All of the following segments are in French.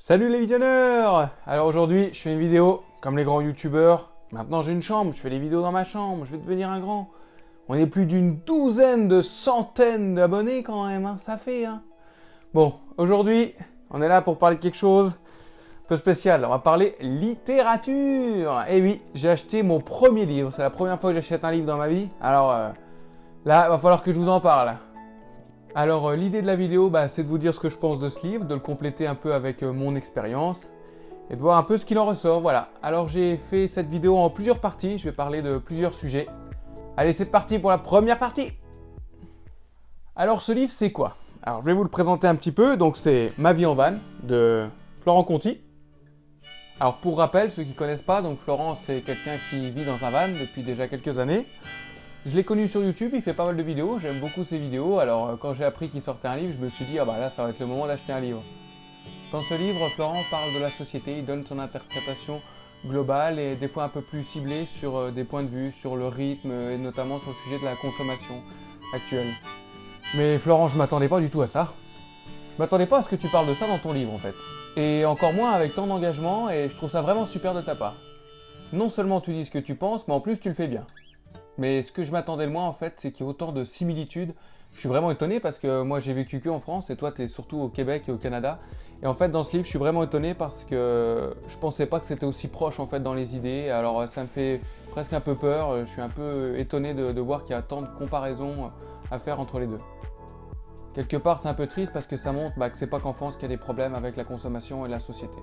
Salut les visionneurs! Alors aujourd'hui, je fais une vidéo comme les grands youtubeurs. Maintenant j'ai une chambre, je fais les vidéos dans ma chambre, je vais devenir un grand. On est plus d'une douzaine de centaines d'abonnés quand même, hein, ça fait. Hein. Bon, aujourd'hui, on est là pour parler de quelque chose un peu spécial. On va parler littérature. Et oui, j'ai acheté mon premier livre. C'est la première fois que j'achète un livre dans ma vie. Alors là, il va falloir que je vous en parle. Alors l'idée de la vidéo, c'est de vous dire ce que je pense de ce livre, de le compléter un peu avec mon expérience et de voir un peu ce qu'il en ressort, voilà. Alors j'ai fait cette vidéo en plusieurs parties, je vais parler de plusieurs sujets. Allez, c'est parti pour la première partie. Alors ce livre, c'est quoi? Alors je vais vous le présenter un petit peu, donc c'est Ma vie en van de Florent Conti. Alors pour rappel, ceux qui ne connaissent pas, donc Florent c'est quelqu'un qui vit dans un van depuis déjà quelques années. Je l'ai connu sur YouTube, il fait pas mal de vidéos, j'aime beaucoup ses vidéos, alors quand j'ai appris qu'il sortait un livre, je me suis dit, ah bah là ça va être le moment d'acheter un livre. Dans ce livre, Florent parle de la société, il donne son interprétation globale et des fois un peu plus ciblée sur des points de vue, sur le rythme et notamment sur le sujet de la consommation actuelle. Mais Florent, je m'attendais pas du tout à ça. Je m'attendais pas à ce que tu parles de ça dans ton livre en fait. Et encore moins avec tant d'engagement et je trouve ça vraiment super de ta part. Non seulement tu dis ce que tu penses, mais en plus tu le fais bien. Mais ce que je m'attendais le moins en fait, c'est qu'il y ait autant de similitudes. Je suis vraiment étonné parce que moi j'ai vécu que en France et toi tu es surtout au Québec et au Canada. Et en fait dans ce livre je suis vraiment étonné parce que je pensais pas que c'était aussi proche en fait dans les idées. Alors ça me fait presque un peu peur, je suis un peu étonné de voir qu'il y a tant de comparaisons à faire entre les deux. Quelque part c'est un peu triste parce que ça montre que c'est pas qu'en France qu'il y a des problèmes avec la consommation et la société.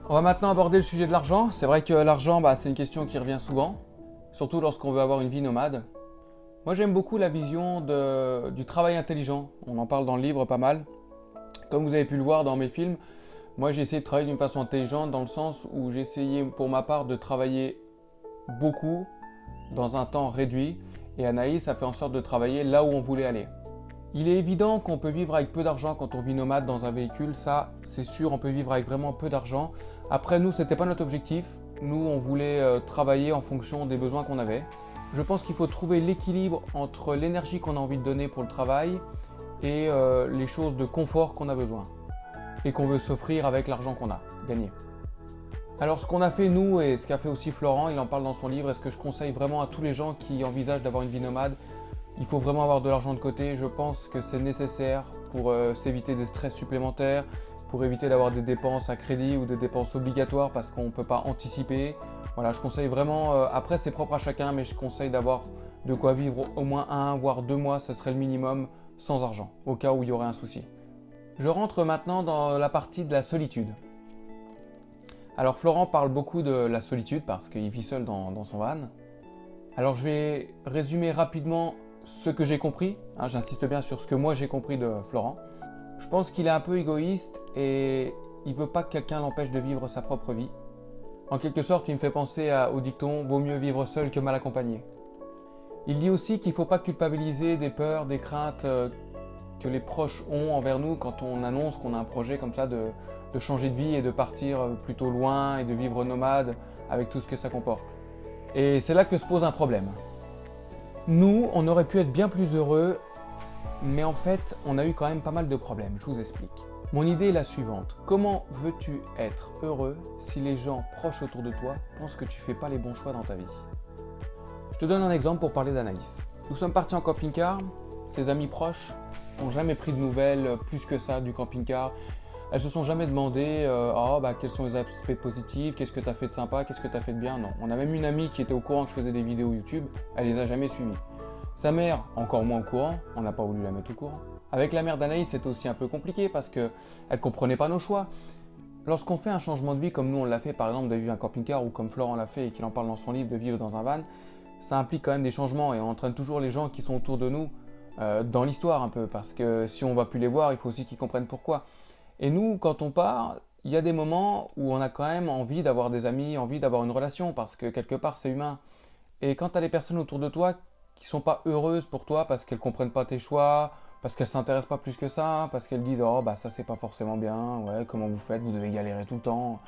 On va maintenant aborder le sujet de l'argent. C'est vrai que l'argent c'est une question qui revient souvent. Surtout lorsqu'on veut avoir une vie nomade. Moi j'aime beaucoup la vision du travail intelligent, on en parle dans le livre pas mal. Comme vous avez pu le voir dans mes films, moi j'ai essayé de travailler d'une façon intelligente dans le sens où j'ai essayé pour ma part de travailler beaucoup dans un temps réduit et Anaïs a fait en sorte de travailler là où on voulait aller. Il est évident qu'on peut vivre avec peu d'argent quand on vit nomade dans un véhicule, ça c'est sûr, on peut vivre avec vraiment peu d'argent. Après nous c'était pas notre objectif. Nous, on voulait travailler en fonction des besoins qu'on avait. Je pense qu'il faut trouver l'équilibre entre l'énergie qu'on a envie de donner pour le travail et les choses de confort qu'on a besoin et qu'on veut s'offrir avec l'argent qu'on a gagné. Alors ce qu'on a fait nous et ce qu'a fait aussi Florent, il en parle dans son livre, et ce que je conseille vraiment à tous les gens qui envisagent d'avoir une vie nomade, il faut vraiment avoir de l'argent de côté. Je pense que c'est nécessaire pour s'éviter des stress supplémentaires, pour éviter d'avoir des dépenses à crédit ou des dépenses obligatoires parce qu'on ne peut pas anticiper. Voilà, je conseille vraiment, après c'est propre à chacun, mais je conseille d'avoir de quoi vivre au moins 1 voire 2 mois, ce serait le minimum, sans argent, au cas où il y aurait un souci. Je rentre maintenant dans la partie de la solitude. Alors Florent parle beaucoup de la solitude parce qu'il vit seul dans son van. Alors je vais résumer rapidement ce que j'ai compris, hein, j'insiste bien sur ce que moi j'ai compris de Florent. Je pense qu'il est un peu égoïste et il veut pas que quelqu'un l'empêche de vivre sa propre vie. En quelque sorte, il me fait penser au dicton « vaut mieux vivre seul que mal accompagné ». Il dit aussi qu'il ne faut pas culpabiliser des peurs, des craintes que les proches ont envers nous quand on annonce qu'on a un projet comme ça de changer de vie et de partir plutôt loin et de vivre nomade avec tout ce que ça comporte. Et c'est là que se pose un problème. Nous, on aurait pu être bien plus heureux, mais en fait, on a eu quand même pas mal de problèmes, je vous explique. Mon idée est la suivante. Comment veux-tu être heureux si les gens proches autour de toi pensent que tu ne fais pas les bons choix dans ta vie? Je te donne un exemple pour parler d'Anaïs. Nous sommes partis en camping-car, ses amis proches n'ont jamais pris de nouvelles plus que ça du camping-car. Elles se sont jamais demandé quels sont les aspects positifs, qu'est-ce que tu as fait de sympa, qu'est-ce que tu as fait de bien. Non, on a même une amie qui était au courant que je faisais des vidéos YouTube, elle les a jamais suivies. Sa mère, encore moins au courant, on n'a pas voulu la mettre au courant. Avec la mère d'Anaïs, c'était aussi un peu compliqué parce qu'elle ne comprenait pas nos choix. Lorsqu'on fait un changement de vie comme nous on l'a fait, par exemple de vivre un camping-car ou comme Florent l'a fait et qu'il en parle dans son livre de vivre dans un van, ça implique quand même des changements et on entraîne toujours les gens qui sont autour de nous dans l'histoire un peu parce que si on ne va plus les voir, il faut aussi qu'ils comprennent pourquoi. Et nous, quand on part, il y a des moments où on a quand même envie d'avoir des amis, envie d'avoir une relation parce que quelque part c'est humain. Et quand tu as des personnes autour de toi qui sont pas heureuses pour toi parce qu'elles comprennent pas tes choix, parce qu'elles s'intéressent pas plus que ça, parce qu'elles disent ça c'est pas forcément bien, ouais comment vous faites, vous devez galérer tout le temps,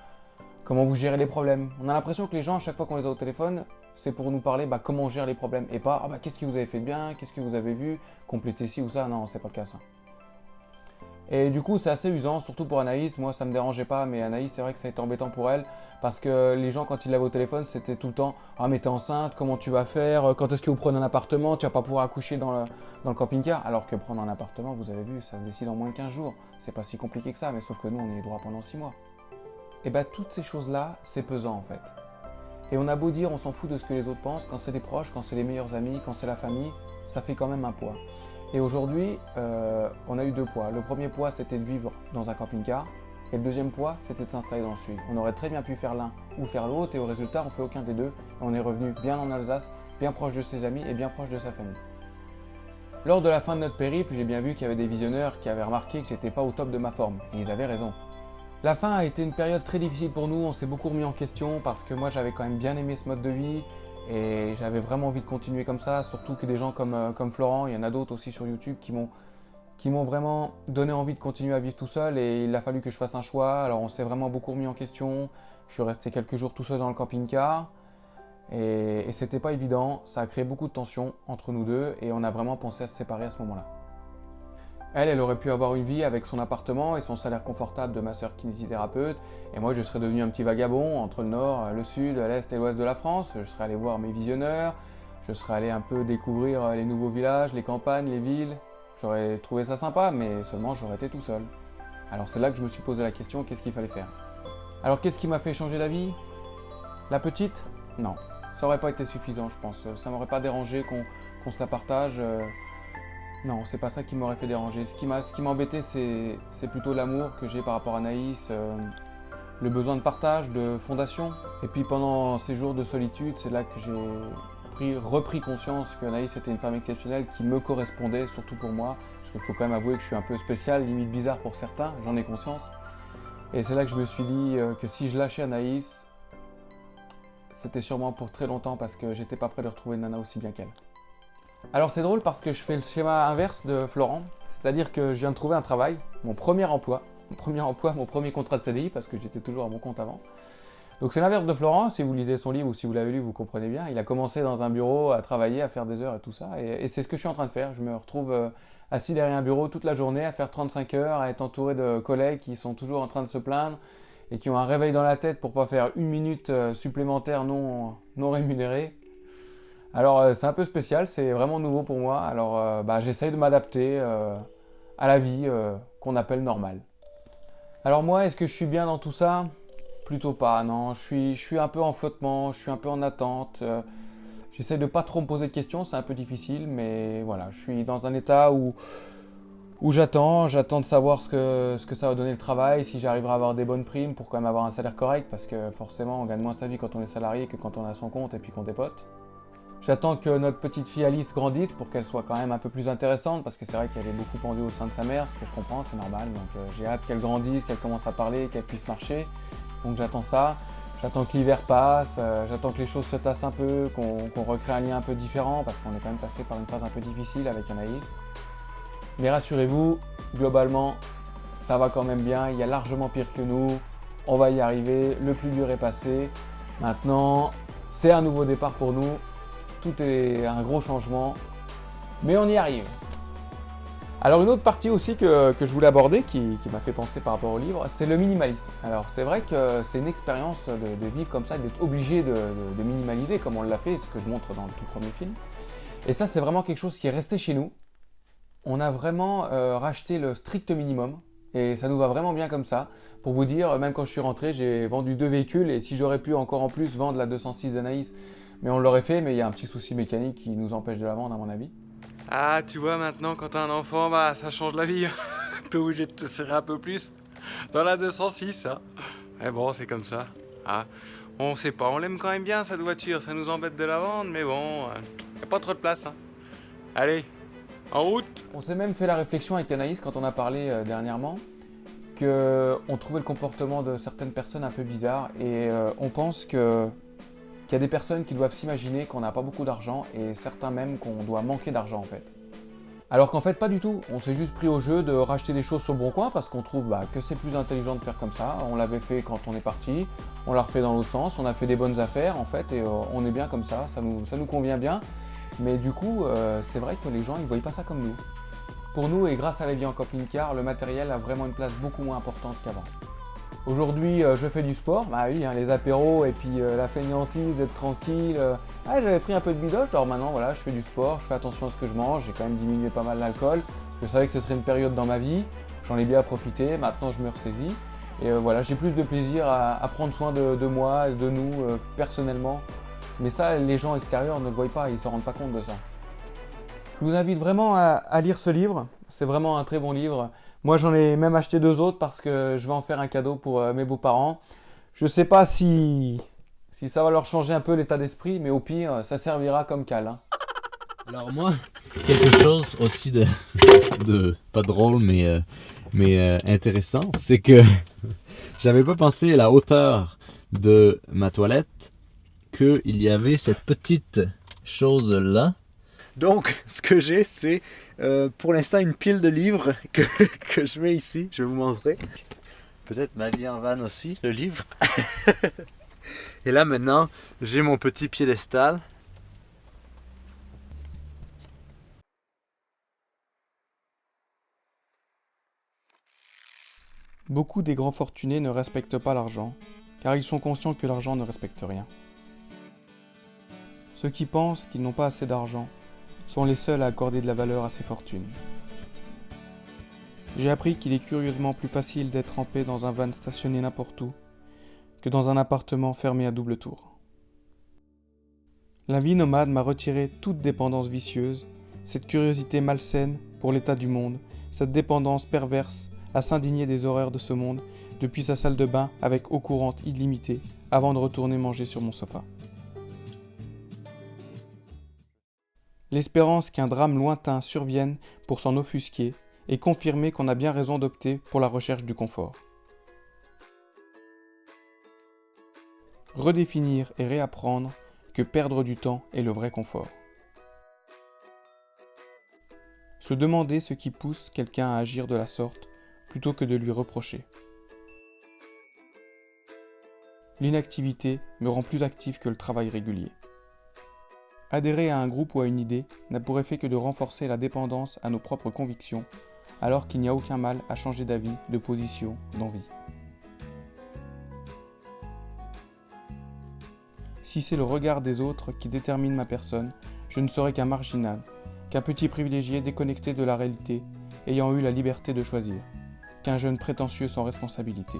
comment vous gérez les problèmes. On a l'impression que les gens à chaque fois qu'on les a au téléphone, c'est pour nous parler comment on gère les problèmes et pas qu'est-ce que vous avez fait de bien, qu'est-ce que vous avez vu, complétez ci ou ça, non c'est pas le cas ça. Et du coup, c'est assez usant, surtout pour Anaïs. Moi, ça me dérangeait pas, mais Anaïs, c'est vrai que ça a été embêtant pour elle. Parce que les gens, quand ils l'avaient au téléphone, c'était tout le temps: ah, mais t'es enceinte, comment tu vas faire? Quand est-ce que vous prenez un appartement? Tu vas pas pouvoir accoucher dans le camping-car. Alors que prendre un appartement, vous avez vu, ça se décide en moins de 15 jours. C'est pas si compliqué que ça, mais sauf que nous, on y est droit pendant 6 mois. Et bien, toutes ces choses-là, c'est pesant en fait. Et on a beau dire, on s'en fout de ce que les autres pensent, quand c'est des proches, quand c'est les meilleurs amis, quand c'est la famille, ça fait quand même un poids. Et aujourd'hui, on a eu 2 poids. Le premier poids, c'était de vivre dans un camping-car. Et le deuxième poids, c'était de s'installer dans le sud. On aurait très bien pu faire l'un ou faire l'autre, et au résultat, on fait aucun des deux. Et on est revenu bien en Alsace, bien proche de ses amis et bien proche de sa famille. Lors de la fin de notre périple, j'ai bien vu qu'il y avait des visionneurs qui avaient remarqué que j'étais pas au top de ma forme. Et ils avaient raison. La fin a été une période très difficile pour nous, on s'est beaucoup remis en question parce que moi j'avais quand même bien aimé ce mode de vie et j'avais vraiment envie de continuer comme ça, surtout que des gens comme Florent, il y en a d'autres aussi sur YouTube qui m'ont vraiment donné envie de continuer à vivre tout seul, et il a fallu que je fasse un choix. Alors on s'est vraiment beaucoup remis en question, je suis resté quelques jours tout seul dans le camping-car et c'était pas évident, ça a créé beaucoup de tensions entre nous deux et on a vraiment pensé à se séparer à ce moment-là. Elle aurait pu avoir une vie avec son appartement et son salaire confortable de masseur kinésithérapeute. Et moi, je serais devenu un petit vagabond entre le nord, le sud, l'est et l'ouest de la France. Je serais allé voir mes visionneurs, je serais allé un peu découvrir les nouveaux villages, les campagnes, les villes. J'aurais trouvé ça sympa, mais seulement j'aurais été tout seul. Alors c'est là que je me suis posé la question, qu'est-ce qu'il fallait faire? Alors qu'est-ce qui m'a fait changer d'avis? La petite? Non. Ça aurait pas été suffisant, je pense. Ça m'aurait pas dérangé qu'on se la partage. Non, c'est pas ça qui m'aurait fait déranger. Ce qui m'a embêté, c'est plutôt l'amour que j'ai par rapport à Anaïs, le besoin de partage, de fondation. Et puis pendant ces jours de solitude, c'est là que j'ai repris conscience que Anaïs était une femme exceptionnelle qui me correspondait, surtout pour moi. Parce qu'il faut quand même avouer que je suis un peu spécial, limite bizarre pour certains, j'en ai conscience. Et c'est là que je me suis dit que si je lâchais Anaïs, c'était sûrement pour très longtemps parce que j'étais pas prêt de retrouver une nana aussi bien qu'elle. Alors c'est drôle parce que je fais le schéma inverse de Florent, c'est-à-dire que je viens de trouver un travail, mon premier emploi, mon premier contrat de CDI, parce que j'étais toujours à mon compte avant. Donc c'est l'inverse de Florent, si vous lisez son livre ou si vous l'avez lu, vous comprenez bien. Il a commencé dans un bureau à travailler, à faire des heures et tout ça, et c'est ce que je suis en train de faire. Je me retrouve assis derrière un bureau toute la journée, à faire 35 heures, à être entouré de collègues qui sont toujours en train de se plaindre et qui ont un réveil dans la tête pour pas faire une minute supplémentaire non rémunérée. Alors c'est un peu spécial, c'est vraiment nouveau pour moi, alors j'essaye de m'adapter à la vie qu'on appelle normale. Alors moi, est-ce que je suis bien dans tout ça? Plutôt pas, non, je suis un peu en flottement, je suis un peu en attente, j'essaie de pas trop me poser de questions, c'est un peu difficile, mais voilà, je suis dans un état où j'attends de savoir ce que ça va donner le travail, si j'arriverai à avoir des bonnes primes pour quand même avoir un salaire correct, parce que forcément on gagne moins sa vie quand on est salarié que quand on a son compte et puis qu'on dépote. J'attends que notre petite fille Alice grandisse pour qu'elle soit quand même un peu plus intéressante, parce que c'est vrai qu'elle est beaucoup pendue au sein de sa mère, ce que je comprends, c'est normal. Donc j'ai hâte qu'elle grandisse, qu'elle commence à parler, qu'elle puisse marcher. Donc j'attends ça. J'attends que l'hiver passe, j'attends que les choses se tassent un peu, qu'on recrée un lien un peu différent, parce qu'on est quand même passé par une phase un peu difficile avec Anaïs. Mais rassurez-vous, globalement, ça va quand même bien, il y a largement pire que nous. On va y arriver, le plus dur est passé. Maintenant, c'est un nouveau départ pour nous. Tout est un gros changement, mais on y arrive. Alors une autre partie aussi que je voulais aborder, qui m'a fait penser par rapport au livre, c'est le minimalisme. Alors c'est vrai que c'est une expérience de vivre comme ça, d'être obligé de minimaliser comme on l'a fait, ce que je montre dans le tout premier film. Et ça c'est vraiment quelque chose qui est resté chez nous. On a vraiment racheté le strict minimum et ça nous va vraiment bien comme ça. Pour vous dire, même quand je suis rentré, j'ai vendu 2 véhicules et si j'aurais pu encore en plus vendre la 206 d'Anaïs, mais on l'aurait fait, mais il y a un petit souci mécanique qui nous empêche de la vendre à mon avis. Ah, tu vois, maintenant, quand t'as un enfant, ça change la vie. T'es obligé de te serrer un peu plus. Dans la 206, hein. Mais bon, c'est comme ça. Ah, on sait pas, on l'aime quand même bien, cette voiture. Ça nous embête de la vendre, mais bon, y a pas trop de place, hein. Allez, en route. On s'est même fait la réflexion avec Anaïs quand on a parlé dernièrement, qu'on trouvait le comportement de certaines personnes un peu bizarre et on pense qu'il y a des personnes qui doivent s'imaginer qu'on n'a pas beaucoup d'argent et certains même qu'on doit manquer d'argent en fait. Alors qu'en fait pas du tout, on s'est juste pris au jeu de racheter des choses sur le bon coin parce qu'on trouve que c'est plus intelligent de faire comme ça. On l'avait fait quand on est parti, on l'a refait dans l'autre sens, on a fait des bonnes affaires en fait et on est bien comme ça nous convient bien. Mais du coup c'est vrai que les gens ils ne voient pas ça comme nous. Pour nous et grâce à la vie en camping-car, le matériel a vraiment une place beaucoup moins importante qu'avant. Aujourd'hui, je fais du sport, bah oui, hein, les apéros et puis la fainéantise d'être tranquille. J'avais pris un peu de bidoche, alors maintenant voilà, je fais du sport, je fais attention à ce que je mange, j'ai quand même diminué pas mal l'alcool. Je savais que ce serait une période dans ma vie, j'en ai bien profité, maintenant je me ressaisis. Et voilà, j'ai plus de plaisir à prendre soin de moi, de nous personnellement. Mais ça, les gens extérieurs ne le voient pas, ils ne se rendent pas compte de ça. Je vous invite vraiment à lire ce livre, c'est vraiment un très bon livre. Moi j'en ai même acheté 2 autres parce que je vais en faire un cadeau pour mes beaux-parents. Je ne sais pas si ça va leur changer un peu l'état d'esprit, mais au pire, ça servira comme cale. Hein. Alors moi, quelque chose aussi de pas drôle mais intéressant, c'est que j'avais pas pensé à la hauteur de ma toilette qu'il y avait cette petite chose là. Donc ce que j'ai c'est pour l'instant une pile de livres que je mets ici, je vais vous montrer. Peut-être ma vie en van aussi, le livre. Et là maintenant j'ai mon petit piédestal. Beaucoup des grands fortunés ne respectent pas l'argent, car ils sont conscients que l'argent ne respecte rien. Ceux qui pensent qu'ils n'ont pas assez d'argent sont les seuls à accorder de la valeur à ces fortunes. J'ai appris qu'il est curieusement plus facile d'être en paix dans un van stationné n'importe où que dans un appartement fermé à double tour. La vie nomade m'a retiré toute dépendance vicieuse, cette curiosité malsaine pour l'état du monde, cette dépendance perverse à s'indigner des horreurs de ce monde depuis sa salle de bain avec eau courante illimitée avant de retourner manger sur mon sofa. L'espérance qu'un drame lointain survienne pour s'en offusquer et confirmer qu'on a bien raison d'opter pour la recherche du confort. Redéfinir et réapprendre que perdre du temps est le vrai confort. Se demander ce qui pousse quelqu'un à agir de la sorte plutôt que de lui reprocher. L'inactivité me rend plus actif que le travail régulier. Adhérer à un groupe ou à une idée n'a pour effet que de renforcer la dépendance à nos propres convictions, alors qu'il n'y a aucun mal à changer d'avis, de position, d'envie. Si c'est le regard des autres qui détermine ma personne, je ne serai qu'un marginal, qu'un petit privilégié déconnecté de la réalité, ayant eu la liberté de choisir, qu'un jeune prétentieux sans responsabilité.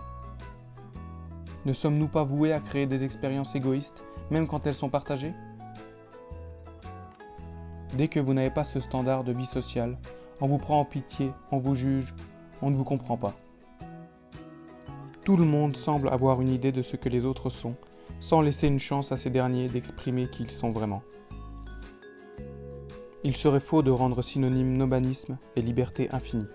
Ne sommes-nous pas voués à créer des expériences égoïstes, même quand elles sont partagées ? Dès que vous n'avez pas ce standard de vie sociale, on vous prend en pitié, on vous juge, on ne vous comprend pas. Tout le monde semble avoir une idée de ce que les autres sont, sans laisser une chance à ces derniers d'exprimer qui ils sont vraiment. Il serait faux de rendre synonyme nomadisme et liberté infinie.